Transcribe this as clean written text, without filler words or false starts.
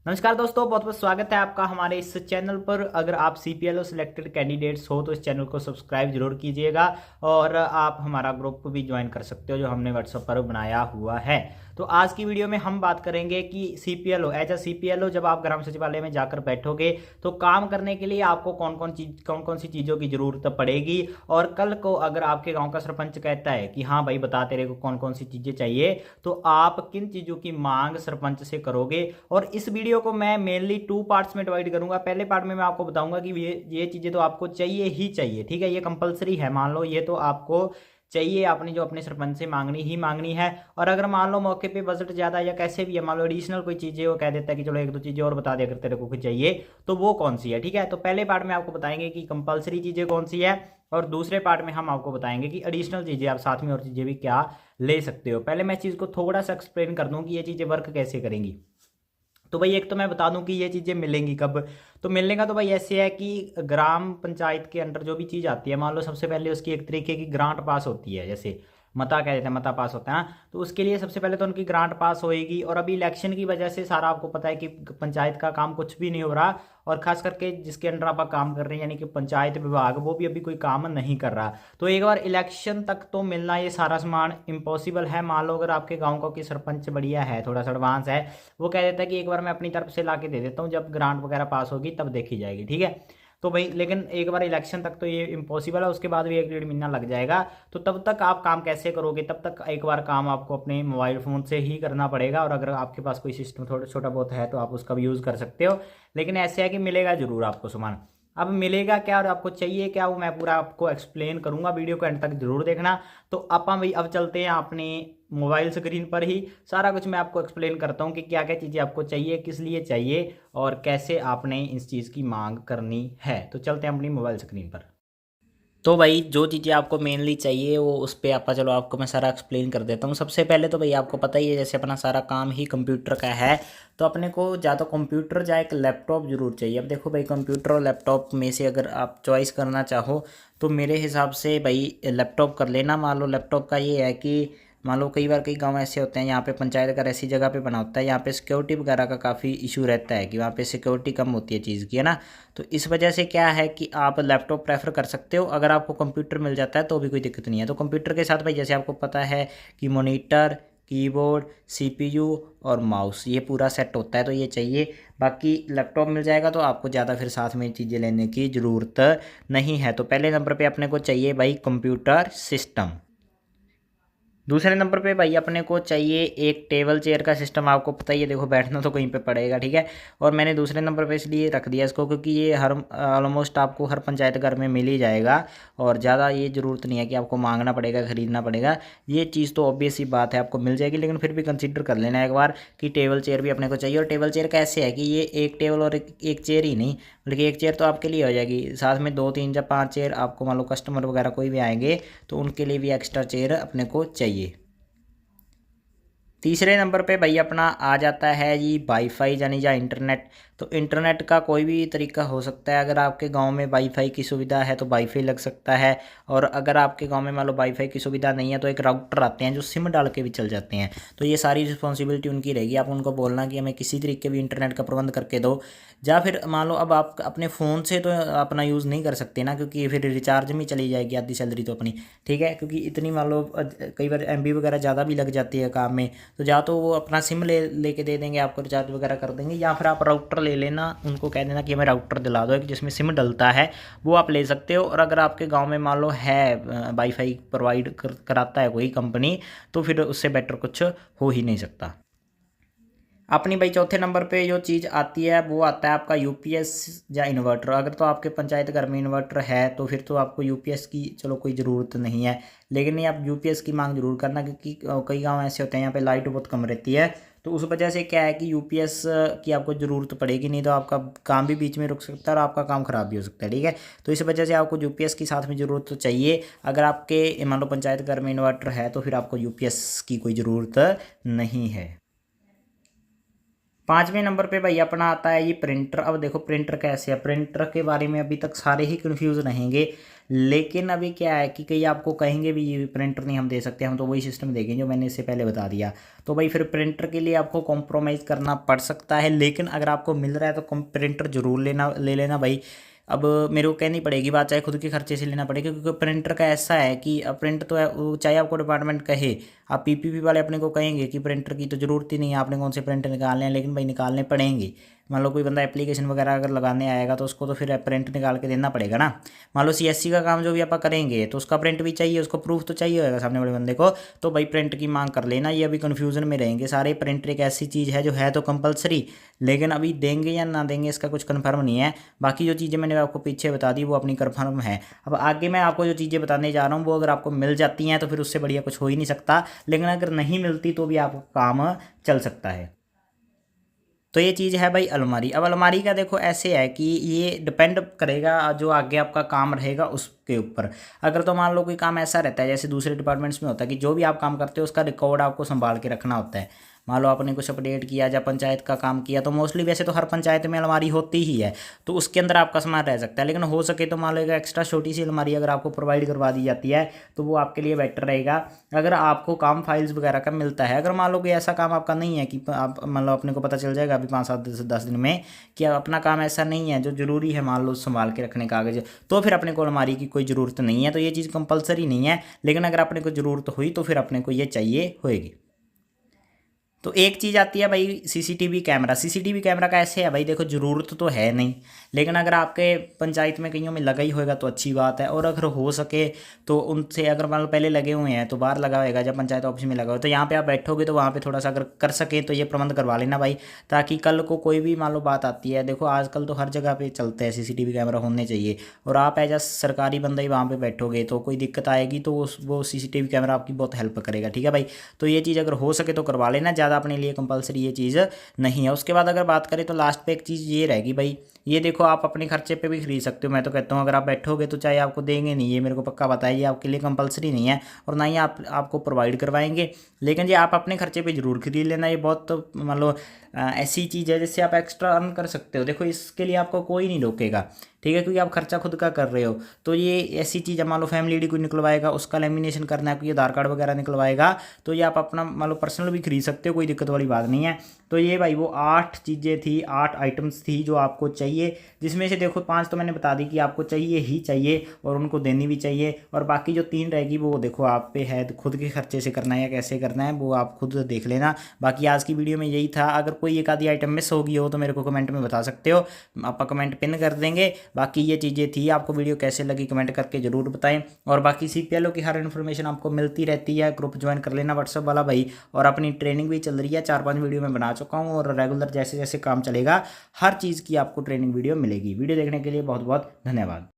नमस्कार दोस्तों, बहुत बहुत स्वागत है आपका हमारे इस चैनल पर। अगर आप सीपीएलओ सिलेक्टेड कैंडिडेट्स हो तो इस चैनल को सब्सक्राइब जरूर कीजिएगा और आप हमारा ग्रुप भी ज्वाइन कर सकते हो जो हमने व्हाट्सएप पर बनाया हुआ है। तो आज की वीडियो में हम बात करेंगे कि सीपीएलओ एज अ सीपीएलओ जब आप ग्राम सचिवालय में जाकर बैठोगे तो काम करने के लिए आपको कौन कौन सी चीज़ों की ज़रूरत पड़ेगी। और कल को अगर आपके गाँव का सरपंच कहता है कि हाँ भाई बता तेरे को कौन कौन सी चीज़ें चाहिए, तो आप किन चीज़ों की मांग सरपंच से करोगे। और इस वीडियो को मैं मेनली टू पार्ट्स में डिवाइड करूंगा। पहले पार्ट में मैं आपको बताऊंगा कि ये चीज़ें तो आपको चाहिए ही चाहिए, ठीक है, ये कंपलसरी है। मान लो ये तो आपको चाहिए, आपने जो अपने सरपंच से मांगनी ही मांगनी है। और अगर मान लो मौके पे बजट ज़्यादा या कैसे भी है, मान लो एडिशनल कोई चीज़ें वो कह देता है कि चलो एक दो चीज़ें और बता दे अगर तेरे को कुछ चाहिए, तो वो कौन सी है। ठीक है, तो पहले पार्ट में आपको बताएंगे कि कंपलसरी चीज़ें कौन सी है और दूसरे पार्ट में हम आपको बताएंगे कि एडिशनल चीज़ें आप साथ में और चीज़ें भी क्या ले सकते हो। पहले मैं चीज़ को थोड़ा सा एक्सप्लेन कर दूं कि ये चीज़ें वर्क कैसे करेंगी। तो भाई एक तो मैं बता दूं कि ये चीज़ें मिलेंगी कब। तो मिलने का तो भाई ऐसे है कि ग्राम पंचायत के अंडर जो भी चीज़ आती है, मान लो सबसे पहले उसकी एक तरीके की ग्रांट पास होती है, जैसे मता कह देते हैं, मता पास होता है ना। तो उसके लिए सबसे पहले तो उनकी ग्रांट पास होएगी। और अभी इलेक्शन की वजह से सारा आपको पता है कि पंचायत का काम कुछ भी नहीं हो रहा। और खास करके जिसके अंडर आप काम कर रहे हैं यानी कि पंचायत विभाग, वो भी अभी कोई काम नहीं कर रहा। तो एक बार इलेक्शन तक तो मिलना ये सारा सामान इम्पॉसिबल है। मान लो अगर आपके गाँव का कोई सरपंच बढ़िया है, थोड़ा सा एडवांस है, वो कह देता है कि एक बार मैं अपनी तरफ से ला के दे देता हूँ, जब ग्रांट वगैरह पास होगी तब देखी जाएगी। ठीक है, तो भाई लेकिन एक बार इलेक्शन तक तो ये इम्पॉसिबल है, उसके बाद भी एक डेढ़ महीना लग जाएगा। तो तब तक आप काम कैसे करोगे, तब तक एक बार काम आपको अपने मोबाइल फ़ोन से ही करना पड़ेगा। और अगर आपके पास कोई सिस्टम थोड़ा छोटा बहुत है तो आप उसका भी यूज़ कर सकते हो। लेकिन ऐसे है कि मिलेगा ज़रूर आपको सामान। अब मिलेगा क्या और आपको चाहिए क्या, वो मैं पूरा आपको एक्सप्लेन करूंगा, वीडियो को एंड तक जरूर देखना। तो अपन भाई अब चलते हैं अपने मोबाइल स्क्रीन पर ही, सारा कुछ मैं आपको एक्सप्लेन करता हूँ कि क्या क्या चीज़ें आपको चाहिए, किस लिए चाहिए और कैसे आपने इस चीज़ की मांग करनी है। तो चलते हैं अपनी मोबाइल स्क्रीन पर। तो भाई जो चीज़ें आपको मेनली चाहिए वो उस पर आपका, चलो आपको मैं सारा एक्सप्लेन कर देता हूँ। सबसे पहले तो भाई आपको पता ही है जैसे अपना सारा काम ही कंप्यूटर का है, तो अपने को या तो कंप्यूटर या एक लैपटॉप ज़रूर चाहिए। अब देखो भाई, कंप्यूटर और लैपटॉप में से अगर आप चॉइस करना चाहो तो मेरे हिसाब से भाई लैपटॉप कर लेना। मान लो लैपटॉप का ये है कि मान लो कई बार कई गांव ऐसे होते हैं यहाँ पे पंचायत अगर ऐसी जगह पे बना होता है, यहाँ पे सिक्योरिटी वगैरह का काफ़ी इशू रहता है कि वहाँ पे सिक्योरिटी कम होती है चीज़ की, है ना। तो इस वजह से क्या है कि आप लैपटॉप प्रेफर कर सकते हो। अगर आपको कंप्यूटर मिल जाता है तो भी कोई दिक्कत नहीं है। तो कंप्यूटर के साथ भाई जैसे आपको पता है कि मॉनिटर, कीबोर्ड, सीपीयू और माउस, ये पूरा सेट होता है, तो ये चाहिए। बाकी लैपटॉप मिल जाएगा तो आपको ज़्यादा फिर साथ में चीज़ें लेने की ज़रूरत नहीं है। तो पहले नंबर पे अपने को चाहिए भाई कंप्यूटर सिस्टम। दूसरे नंबर पे भाई अपने को चाहिए एक टेबल चेयर का सिस्टम। आपको पता ही है, देखो बैठना तो कहीं पे पड़ेगा, ठीक है। और मैंने दूसरे नंबर पे इसलिए रख दिया इसको क्योंकि ये हर ऑलमोस्ट आपको हर पंचायत घर में मिल ही जाएगा और ज़्यादा ये ज़रूरत नहीं है कि आपको मांगना पड़ेगा, ख़रीदना पड़ेगा। ये चीज़ तो ऑब्वियस ही बात है, आपको मिल जाएगी, लेकिन फिर भी कंसिडर कर लेना एक बार कि टेबल चेयर भी अपने को चाहिए। और टेबल चेयर कैसे है कि ये एक टेबल और एक चेयर ही नहीं, बल्कि एक चेयर तो आपके लिए हो जाएगी, साथ में दो तीन या पाँच चेयर आपको, मान लो कस्टमर वगैरह कोई भी आएंगे तो उनके लिए भी एक्स्ट्रा चेयर अपने को चाहिए। तीसरे नंबर पे भाई अपना आ जाता है जी वाईफाई यानी या इंटरनेट। तो इंटरनेट का कोई भी तरीका हो सकता है। अगर आपके गांव में वाईफाई की सुविधा है तो वाईफाई लग सकता है, और अगर आपके गांव में मान लो वाईफाई की सुविधा नहीं है तो एक राउटर आते हैं जो सिम डाल के भी चल जाते हैं। तो ये सारी रिस्पॉन्सिबिलिटी उनकी रहेगी, आप उनको बोलना कि हमें किसी तरीके भी इंटरनेट का प्रबंध करके दो। या फिर मान लो अब आप अपने फ़ोन से तो अपना यूज़ नहीं कर सकते ना, क्योंकि फिर रिचार्ज में चली जाएगी आधी सैलरी तो अपनी, ठीक है, क्योंकि इतनी मान लो कई बार एमबी वगैरह ज़्यादा भी लग जाती है काम में। तो या तो वो अपना सिम लेके दे देंगे आपको, रिचार्ज वगैरह कर देंगे, या फिर आप राउटर ले लेना, उनको कह देना कि हमें राउटर दिला दो एक जिसमें सिम डलता है, वो आप ले सकते हो। और अगर आपके गांव में मान लो है वाईफाई प्रोवाइड कराता है कोई कंपनी, तो फिर उससे बेटर कुछ हो ही नहीं सकता। अपनी भाई चौथे नंबर पे जो चीज़ आती है वो आता है आपका यूपीएस या इन्वर्टर। अगर तो आपके पंचायत घर में इन्वर्टर है तो फिर तो आपको यूपीएस की चलो कोई ज़रूरत नहीं है, लेकिन नहीं, आप यूपीएस की मांग जरूर करना, क्योंकि कई गांव ऐसे होते हैं यहाँ पे लाइट बहुत कम रहती है। तो उस वजह से क्या है कि यूपीएस की आपको ज़रूरत पड़ेगी, नहीं तो आपका काम भी बीच में रुक सकता है और आपका काम ख़राब भी हो सकता है, ठीक है। तो इस वजह से आपको यूपीएस की साथ में ज़रूरत तो चाहिए। अगर आपके मान लो पंचायत घर में इन्वर्टर है तो फिर आपको यूपीएस की कोई ज़रूरत नहीं है। 5वें नंबर पे भाई अपना आता है ये प्रिंटर। अब देखो प्रिंटर कैसे है, प्रिंटर के बारे में अभी तक सारे ही कंफ्यूज रहेंगे, लेकिन अभी क्या है कि कई आपको कहेंगे भी ये प्रिंटर नहीं हम दे सकते, हम तो वही सिस्टम देंगे जो मैंने इससे पहले बता दिया। तो भाई फिर प्रिंटर के लिए आपको कॉम्प्रोमाइज़ करना पड़ सकता है, लेकिन अगर आपको मिल रहा है तो प्रिंटर जरूर ले लेना भाई। अब मेरे को कहनी पड़ेगी बात, चाहे खुद के खर्चे से लेना पड़ेगा, क्योंकि प्रिंटर का ऐसा है कि अब प्रिंट तो है चाहे आपको डिपार्टमेंट कहे, आप पीपीपी वाले अपने को कहेंगे कि प्रिंटर की तो ज़रूरत ही नहीं है, आपने कौन से प्रिंटर निकालने हैं, लेकिन भाई निकालने पड़ेंगे। मान लो कोई बंदा एप्लीकेशन वगैरह अगर लगाने आएगा तो उसको तो फिर प्रिंट निकाल के देना पड़ेगा ना। मान लो सीएससी का काम जो भी आप करेंगे तो उसका प्रिंट भी चाहिए, उसको प्रूफ तो चाहिए होगा सामने वाले बंदे को, तो भाई प्रिंट की मांग कर लेना। ये अभी कन्फ्यूजन में रहेंगे सारे। प्रिंटर एक ऐसी चीज़ है जो है तो कंपलसरी, लेकिन अभी देंगे या ना देंगे इसका कुछ कन्फर्म नहीं है। बाकी जो चीज़ें मैंने आपको पीछे बता दी वो अपनी कन्फर्म है। अब आगे मैं आपको जो चीज़ें बताने जा रहा हूँ वो अगर आपको मिल जाती हैं तो फिर उससे बढ़िया कुछ हो ही नहीं सकता, लेकिन अगर नहीं मिलती तो भी आपका काम चल सकता है। तो ये चीज़ है भाई अलमारी। अब अलमारी का देखो ऐसे है कि ये डिपेंड करेगा जो आगे आपका काम रहेगा उसके ऊपर। अगर तो मान लो कोई काम ऐसा रहता है जैसे दूसरे डिपार्टमेंट्स में होता है कि जो भी आप काम करते हो उसका रिकॉर्ड आपको संभाल के रखना होता है। मान लो आपने कुछ अपडेट किया या पंचायत का काम किया, तो मोस्टली वैसे तो हर पंचायत में अलमारी होती ही है, तो उसके अंदर आपका सामान रह सकता है। लेकिन हो सके तो मान लो एक एक्स्ट्रा छोटी सी अलमारी अगर आपको प्रोवाइड करवा दी जाती है तो वो आपके लिए बेटर रहेगा। अगर आपको काम फाइल्स वगैरह का मिलता है, अगर मान लो कि ऐसा काम आपका नहीं है कि आप मान लो अपने को पता चल जाएगा अभी 5-7-10 दिन में कि अपना काम ऐसा नहीं है जो ज़रूरी है मान लो संभाल के रखने कागज, तो फिर अपने को अलमारी की कोई ज़रूरत नहीं है। तो ये चीज़ कंपलसरी नहीं है, लेकिन अगर अपने को ज़रूरत हुई तो फिर अपने को ये चाहिए होएगी। तो एक चीज़ आती है भाई सीसीटीवी कैमरा। सीसीटीवी कैमरा का ऐसे है भाई, देखो ज़रूरत तो है नहीं, लेकिन अगर आपके पंचायत में कईयों में लगा ही होएगा तो अच्छी बात है। और अगर हो सके तो उनसे अगर मान लो पहले लगे हुए हैं तो बाहर लगा होएगा, जब पंचायत ऑफिस में लगा हो तो यहाँ पे आप बैठोगे तो वहाँ पे थोड़ा सा अगर कर सके तो ये प्रबंध करवा लेना भाई, ताकि कल को कोई भी मान लो बात आती है। देखो आजकल तो हर जगह पे चलते हैं सीसीटीवी कैमरा होने चाहिए, और आप एज अ सरकारी बंदा ही वहाँ पे बैठोगे तो कोई दिक्कत आएगी तो वो सीसीटीवी कैमरा आपकी बहुत हेल्प करेगा। ठीक है भाई, तो ये चीज़ अगर हो सके तो करवा लेना, ज़्यादा अपने लिए कंपलसरी ये चीज़ नहीं है। उसके बाद अगर बात करें तो लास्ट पे एक चीज़ ये रहेगी भाई, ये देखो आप अपने खर्चे पे भी खरीद सकते हो। मैं तो कहता हूँ अगर आप बैठोगे तो चाहे आपको देंगे नहीं, ये मेरे को पक्का पता है, ये आपके लिए कंपलसरी नहीं है और ना ही आपको प्रोवाइड करवाएंगे, लेकिन ये आप अपने खर्चे पे ज़रूर खरीद लेना। ये बहुत तो मान लो ऐसी चीज़ है जिससे आप एक्स्ट्रा अर्न कर सकते हो। देखो इसके लिए आपको कोई नहीं रोकेगा, ठीक है, क्योंकि आप खर्चा खुद का कर रहे हो। तो ये ऐसी चीज़ है, मान लो फैमिली डी कोई निकलवाएगा उसका लेमिनेशन करना है, कोई आधार कार्ड वगैरह निकलवाएगा, तो ये आप अपना मान लो पर्सनल भी खरीद सकते हो, कोई दिक्कत वाली बात नहीं है। तो ये भाई वो 8 चीज़ें थी, 8 आइटम्स थी जो आपको चाहिए, जिसमें से देखो 5 तो मैंने बता दी कि आपको चाहिए ही चाहिए और उनको देनी भी चाहिए, और बाकी जो 3 रहेगी वो देखो आप पे है, खुद के खर्चे से करना है या कैसे करना है वो आप खुद देख लेना। बाकी आज की वीडियो में यही था। अगर कोई एक आधी आइटम मिस होगी हो तो मेरे को कमेंट में बता सकते हो, आप कमेंट पिन कर देंगे। बाकी ये चीज़ें थी। आपको वीडियो कैसे लगी कमेंट करके ज़रूर बताएं, और बाकी सीपीएलओ की हर इन्फॉर्मेशन आपको मिलती रहती है। ग्रुप ज्वाइन कर लेना व्हाट्सअप वाला भाई, और अपनी ट्रेनिंग भी चल रही है, 4-5 वीडियो मैं बना चुका हूँ, और रेगुलर जैसे जैसे काम चलेगा हर चीज़ की आपको ट्रेनिंग वीडियो मिलेगी। वीडियो देखने के लिए बहुत बहुत धन्यवाद।